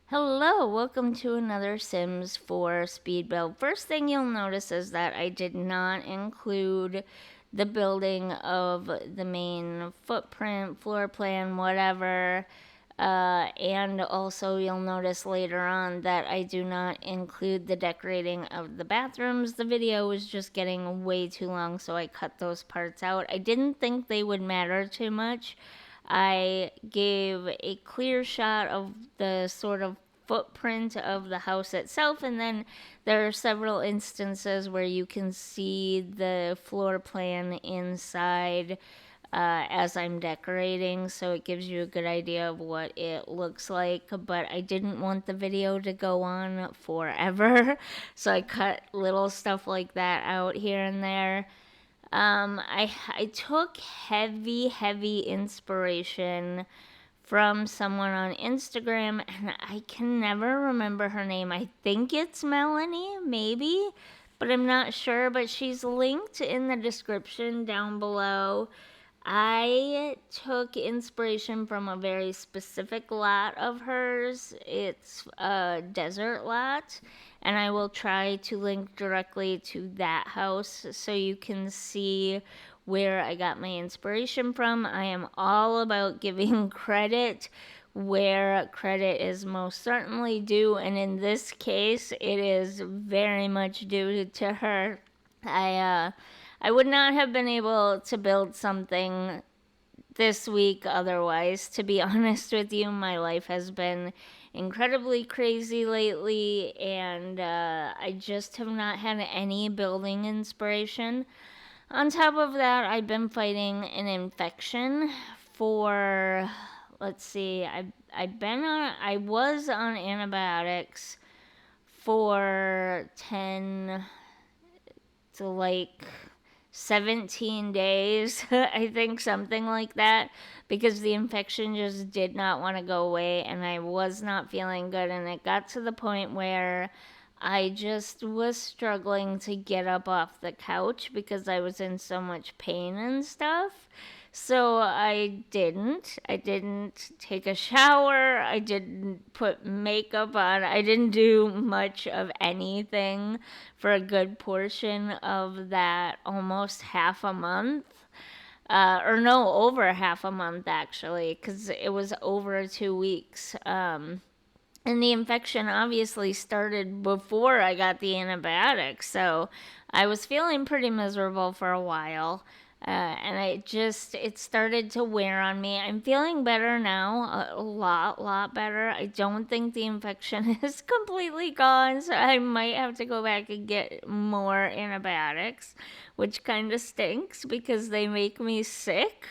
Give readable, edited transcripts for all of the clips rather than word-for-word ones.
Hello, welcome to another Sims 4 speed build. First thing you'll notice is that I did not include the building of the main footprint, floor plan, whatever. And also you'll notice later on that I do not include the decorating of the bathrooms. The video was just getting way too long, so I cut those parts out. I didn't think they would matter too much. I gave a clear shot of the sort of footprint of the house itself, and then there are several instances where you can see the floor plan inside as I'm decorating, so it gives you a good idea of what it looks like. But I didn't want the video to go on forever, so I cut little stuff like that out here and there. I took heavy inspiration from someone on Instagram, and I can never remember her name. I think it's Melanie, maybe, but I'm not sure. But she's linked in the description down below. I took inspiration from a very specific lot of hers. It's a desert lot, and I will try to link directly to that house so you can see where I got my inspiration from. I am all about giving credit where credit is most certainly due, and in this case, it is very much due to her. I would not have been able to build something this week otherwise. To be honest with you, my life has been incredibly crazy lately, and I just have not had any building inspiration. On top of that, I've been fighting an infection for, let's see, I was on antibiotics for 10 to like 17 days, I think, something like that, because the infection just did not want to go away and I was not feeling good. And it got to the point where I just was struggling to get up off the couch because I was in so much pain and stuff. So I didn't. I didn't take a shower. I didn't put makeup on. I didn't do much of anything for a good portion of that almost half a month. Or no, over half a month actually, because it was over 2 weeks. And the infection obviously started before I got the antibiotics, so I was feeling pretty miserable for a while. And it started to wear on me. I'm feeling better now, a lot better. I don't think the infection is completely gone, so I might have to go back and get more antibiotics, which kind of stinks because they make me sick.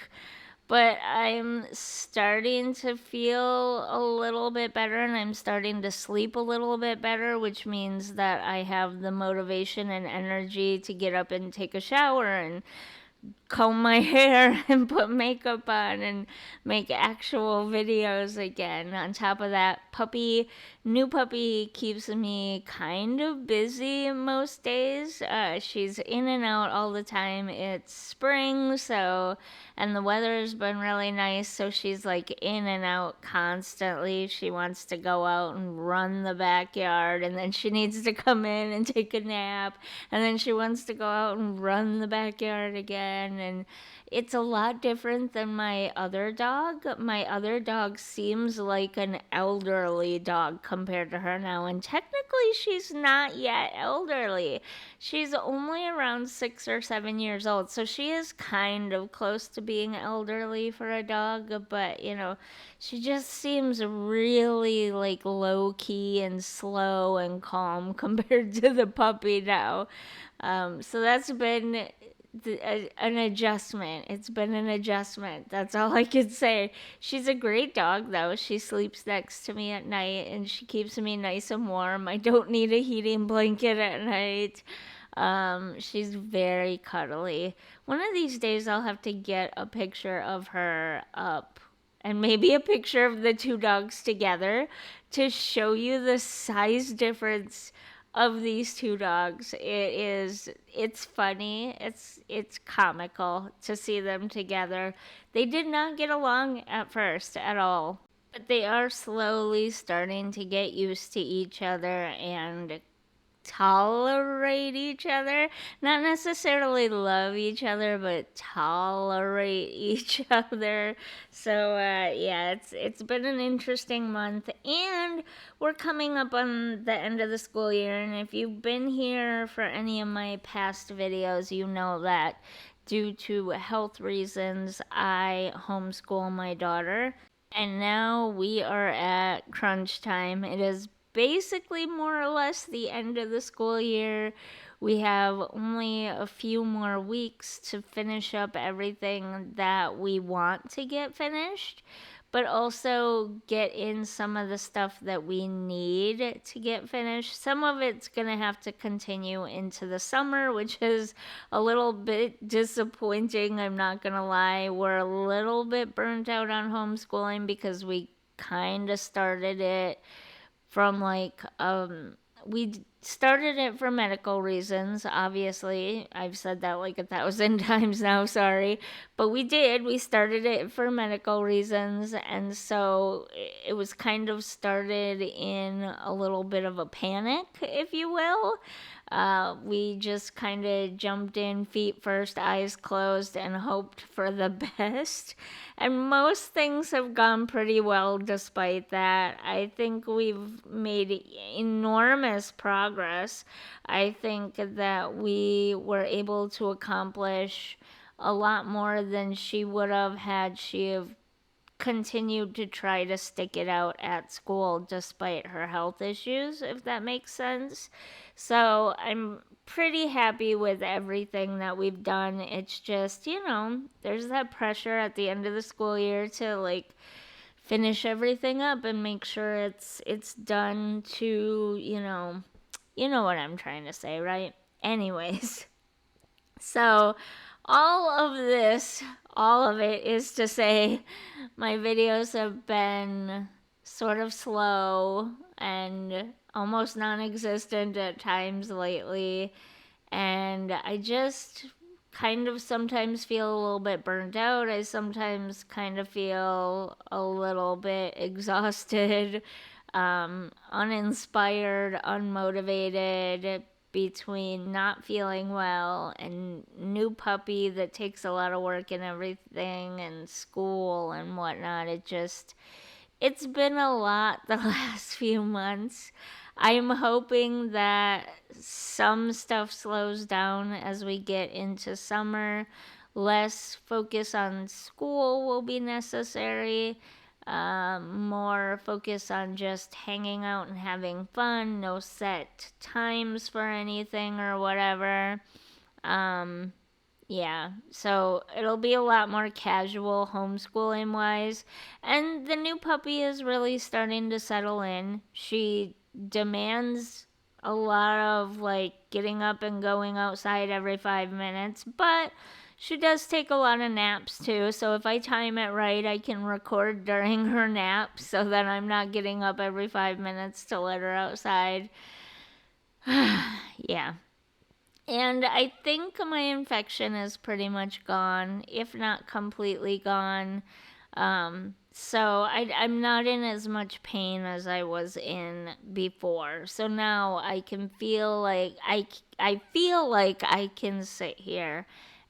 But I'm starting to feel a little bit better, and I'm starting to sleep a little bit better, which means that I have the motivation and energy to get up and take a shower and comb my hair and put makeup on and make actual videos again. On top of that, new puppy keeps me kind of busy most days. She's in and out all the time. It's spring, and the weather's been really nice, so she's like in and out constantly. She wants to go out and run the backyard, and then she needs to come in and take a nap, and then she wants to go out and run the backyard again. And it's a lot different than my other dog. My other dog seems like an elderly dog compared to her now, and technically she's not yet elderly. She's only around 6 or 7 years old, so she is kind of close to being elderly for a dog, but she just seems really like low key and slow and calm compared to the puppy now. So that's been an adjustment. It's been an adjustment. That's all I can say. She's a great dog, though. She sleeps next to me at night and she keeps me nice and warm. I don't need a heating blanket at night. She's very cuddly. One of these days, I'll have to get a picture of her up and maybe a picture of the two dogs together to show you the size difference of these two dogs. It's funny. It's comical to see them together. They did not get along at first at all. But they are slowly starting to get used to each other and tolerate each other. Not necessarily love each other, but tolerate each other. So yeah, it's been an interesting month, and we're coming up on the end of the school year. And if you've been here for any of my past videos, you know that due to health reasons, I homeschool my daughter. And now we are at crunch time. It is basically more or less the end of the school year. We have only a few more weeks to finish up everything that we want to get finished, but also get in some of the stuff that we need to get finished. Some of it's going to have to continue into the summer, which is a little bit disappointing. I'm not going to lie. We're a little bit burnt out on homeschooling because we kind of started it from we started it for medical reasons. Obviously, I've said that like 1,000 times now, sorry, but we started it for medical reasons, and so it was kind of started in a little bit of a panic, if you will. We just kind of jumped in feet first, eyes closed, and hoped for the best. And most things have gone pretty well despite that. I think we've made enormous progress. I think that we were able to accomplish a lot more than she would have had she have continued to try to stick it out at school despite her health issues, if that makes sense. So I'm pretty happy with everything that we've done. It's just, there's that pressure at the end of the school year to finish everything up and make sure it's done to, you know what I'm trying to say, right? Anyways, so all of this, all of it is to say my videos have been sort of slow and almost non existent at times lately. And I just kind of sometimes feel a little bit burnt out. I sometimes kind of feel a little bit exhausted, uninspired, unmotivated between not feeling well and new puppy that takes a lot of work and everything and school and whatnot. It's been a lot the last few months. I'm hoping that some stuff slows down as we get into summer. Less focus on school will be necessary. More focus on just hanging out and having fun. No set times for anything or whatever. Um, yeah, so it'll be a lot more casual homeschooling wise. And the new puppy is really starting to settle in. She demands a lot of getting up and going outside every 5 minutes, but she does take a lot of naps too. So if I time it right, I can record during her nap so that I'm not getting up every 5 minutes to let her outside. Yeah. And I think my infection is pretty much gone, if not completely gone. I'm not in as much pain as I was in before. So now I can feel I feel like I can sit here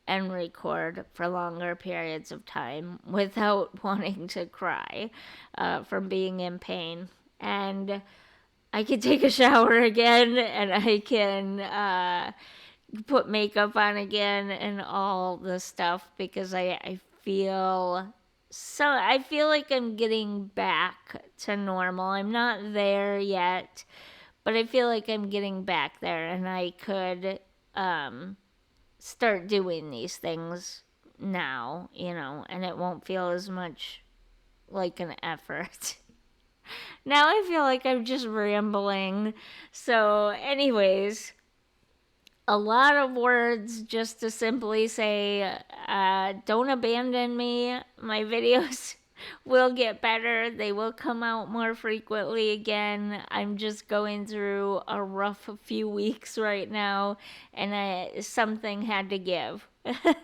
and record for longer periods of time without wanting to cry from being in pain. And I can take a shower again, and I can put makeup on again and all the stuff because I feel like I'm getting back to normal. I'm not there yet, but I feel like I'm getting back there, and I could start doing these things now, and it won't feel as much like an effort. Now I feel like I'm just rambling. So, anyways, a lot of words just to simply say, don't abandon me. My videos will get better. They will come out more frequently again. I'm just going through a rough few weeks right now, and something had to give.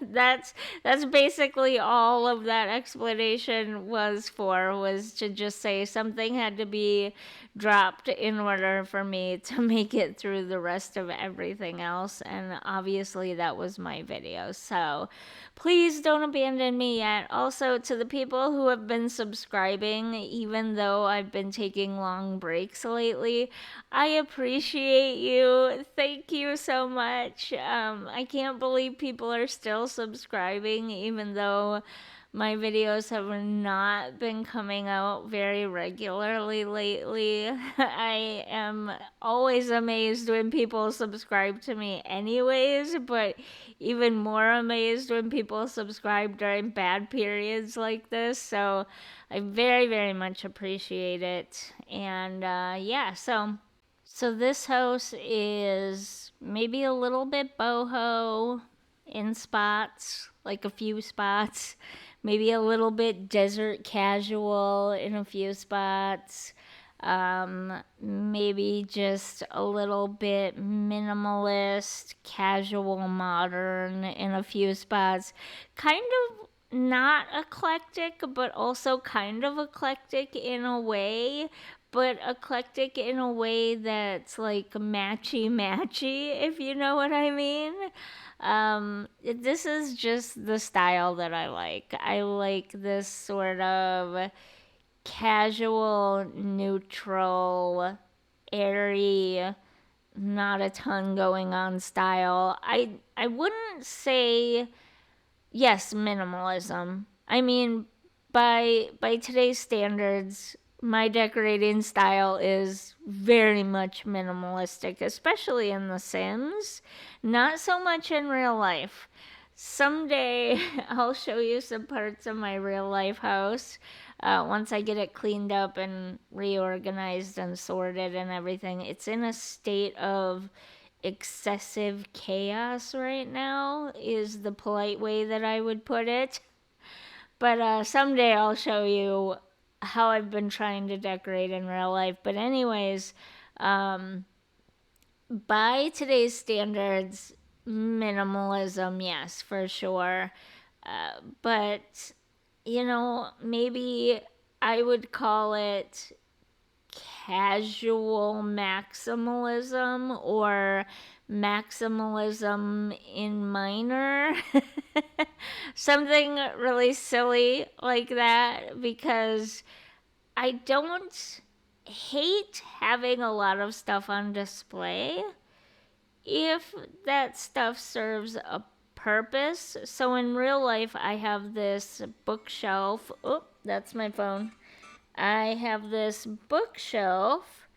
that's that's basically all of that explanation was to just say something had to be dropped in order for me to make it through the rest of everything else, and obviously that was my video. So please don't abandon me yet. Also, to the people who have been subscribing even though I've been taking long breaks lately, I appreciate you. Thank you so much. I can't believe people are still subscribing, even though my videos have not been coming out very regularly lately. I am always amazed when people subscribe to me, anyways, but even more amazed when people subscribe during bad periods like this. So I very, very much appreciate it. And yeah, so this house is maybe a little bit boho in spots, like a few spots. Maybe a little bit desert casual in a few spots. Maybe just a little bit minimalist, casual, modern in a few spots. Kind of not eclectic, but also kind of eclectic in a way, but eclectic in a way that's like matchy matchy, if you know what I mean. This is just the style that I like. I like this sort of casual, neutral, airy, not a ton going on style. I wouldn't say yes, minimalism. I mean, by today's standards, my decorating style is very much minimalistic, especially in The Sims. Not so much in real life. Someday I'll show you some parts of my real life house. Once I get it cleaned up and reorganized and sorted and everything, it's in a state of excessive chaos right now, is the polite way that I would put it. But someday I'll show you how I've been trying to decorate in real life. But, anyways, um, by today's standards, minimalism, yes, for sure. But, maybe I would call it casual maximalism or maximalism in minor. Something really silly like that, because I don't hate having a lot of stuff on display if that stuff serves a purpose. So in real life, I have this bookshelf. Oh, that's my phone. I have this bookshelf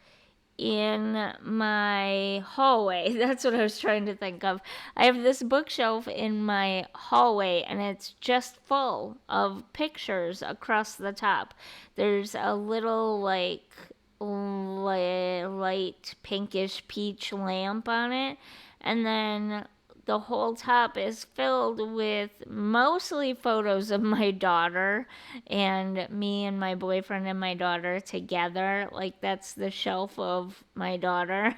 in my hallway. That's what I was trying to think of. I have this bookshelf in my hallway, and it's just full of pictures across the top. There's a little, like, light pinkish peach lamp on it, and then the whole top is filled with mostly photos of my daughter and me and my boyfriend and my daughter together. Like, that's the shelf of my daughter.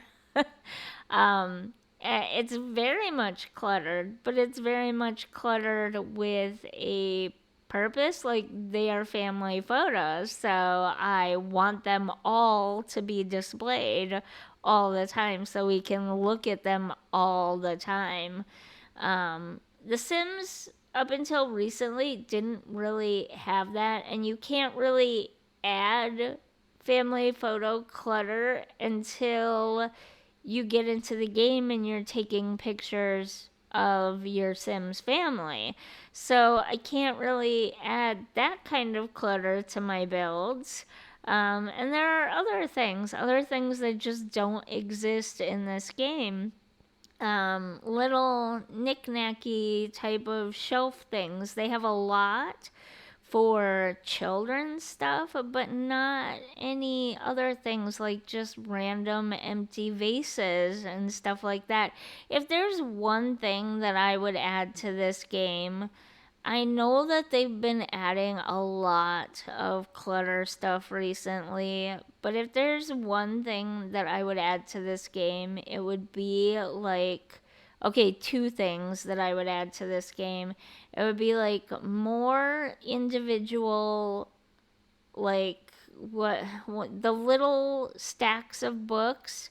It's very much cluttered, but it's very much cluttered with a purpose. Like, they are family photos, so I want them all to be displayed all the time so we can look at them all the time. The Sims, up until recently, didn't really have that, and you can't really add family photo clutter until you get into the game and you're taking pictures of your Sims family. So I can't really add that kind of clutter to my builds. And there are other things that just don't exist in this game. Little knick-knacky type of shelf things. They have a lot for children's stuff, but not any other things like just random empty vases and stuff like that. If there's one thing that I would add to this game, I know that they've been adding a lot of clutter stuff recently, but if there's one thing that I would add to this game, it would be like Okay, two things that I would add to this game. It would be like more individual, like what the little stacks of books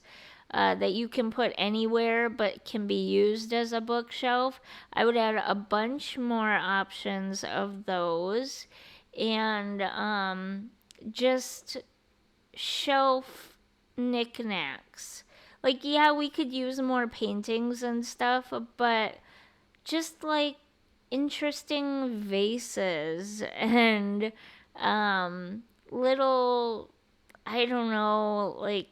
that you can put anywhere but can be used as a bookshelf. I would add a bunch more options of those, and just shelf knickknacks. Like, yeah, we could use more paintings and stuff, but just like interesting vases and little, I don't know, like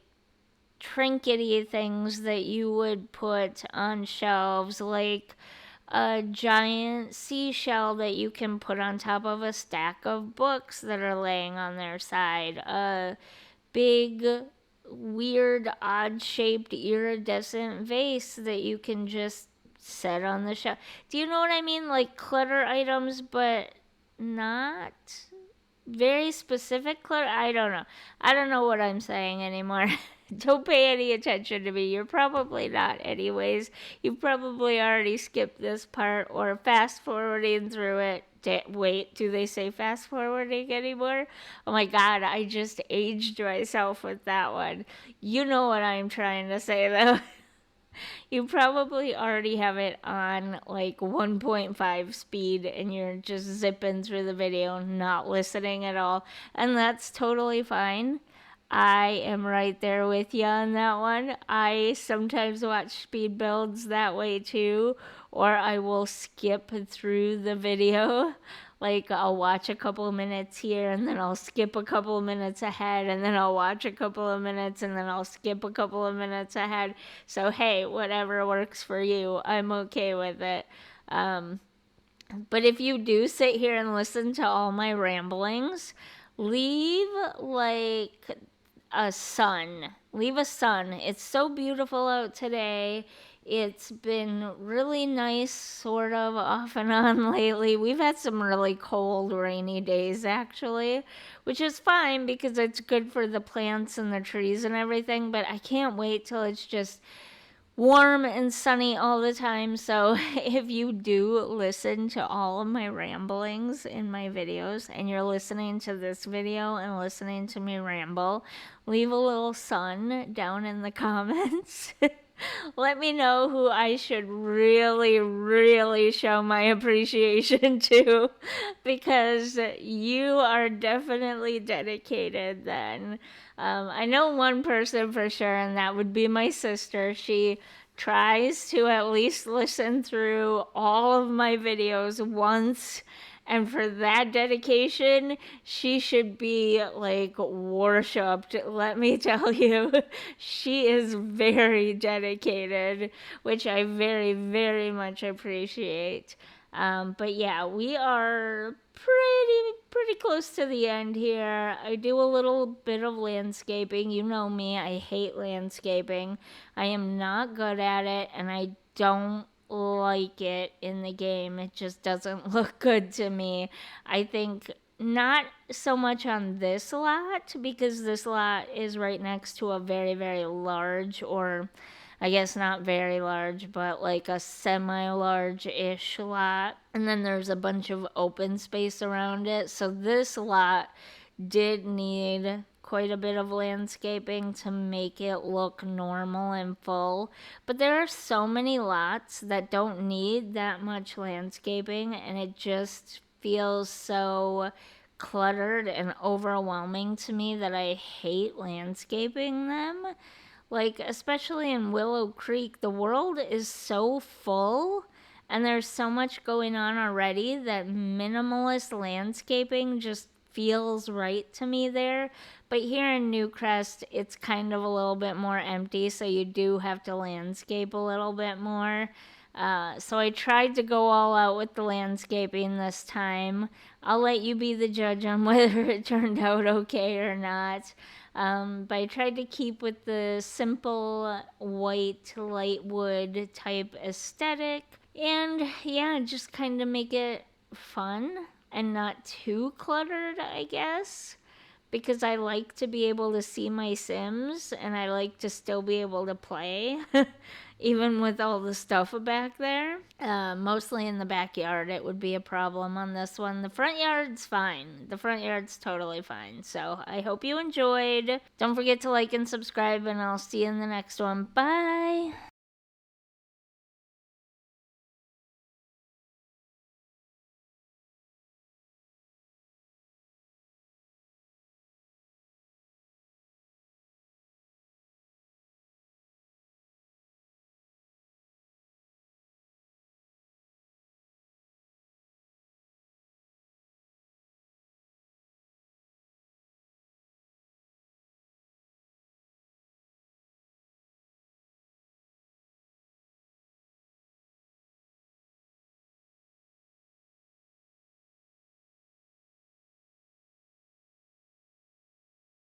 trinkety things that you would put on shelves, like a giant seashell that you can put on top of a stack of books that are laying on their side, a big, weird, odd shaped, iridescent vase that you can just set on the shelf. Do you know what I mean? Like clutter items, but not very specific clutter. I don't know. I don't know what I'm saying anymore. Don't pay any attention to me. You're probably not, anyways. You probably already skipped this part or fast forwarding through it. Wait, do they say fast forwarding anymore? Oh my god, I just aged myself with that one. You know what I'm trying to say, though. You probably already have it on like 1.5 speed and you're just zipping through the video, not listening at all. And that's totally fine. I am right there with you on that one. I sometimes watch speed builds that way too, or I will skip through the video. Like, I'll watch a couple of minutes here and then I'll skip a couple of minutes ahead and then I'll watch a couple of minutes and then I'll skip a couple of minutes ahead. So, hey, whatever works for you, I'm okay with it. Um, but if you do sit here and listen to all my ramblings, leave like a sun. Leave a sun. It's so beautiful out today. It's been really nice, sort of, off and on lately. We've had some really cold, rainy days, actually, which is fine because it's good for the plants and the trees and everything. But I can't wait till it's just warm and sunny all the time. So if you do listen to all of my ramblings in my videos and you're listening to this video and listening to me ramble, leave a little sun down in the comments. Let me know who I should really, really show my appreciation to, because you are definitely dedicated then. I know one person for sure, and that would be my sister. She tries to at least listen through all of my videos once. And for that dedication, she should be like worshipped. Let me tell you, she is very dedicated, which I very, very much appreciate. But yeah, we are pretty close to the end here. I do a little bit of landscaping. You know me, I hate landscaping. I am not good at it, and I don't like it in the game. It just doesn't look good to me. I think not so much on this lot, because this lot is right next to a very, very large, or I guess not very large, but like a semi large ish lot. And then there's a bunch of open space around it. So this lot did need quite a bit of landscaping to make it look normal and full. But there are so many lots that don't need that much landscaping, and it just feels so cluttered and overwhelming to me that I hate landscaping them. Like, especially in Willow Creek, the world is so full and there's so much going on already that minimalist landscaping just feels right to me there. But here in Newcrest, it's kind of a little bit more empty, so you do have to landscape a little bit more. So I tried to go all out with the landscaping this time. I'll let you be the judge on whether it turned out okay or not. But I tried to keep with the simple white light wood type aesthetic. And yeah, just kind of make it fun and not too cluttered, I guess. because I like to be able to see my Sims and I like to still be able to play, even with all the stuff back there. Mostly in the backyard, it would be a problem on this one. The front yard's fine. The front yard's totally fine. So I hope you enjoyed. Don't forget to like and subscribe, and I'll see you in the next one. Bye.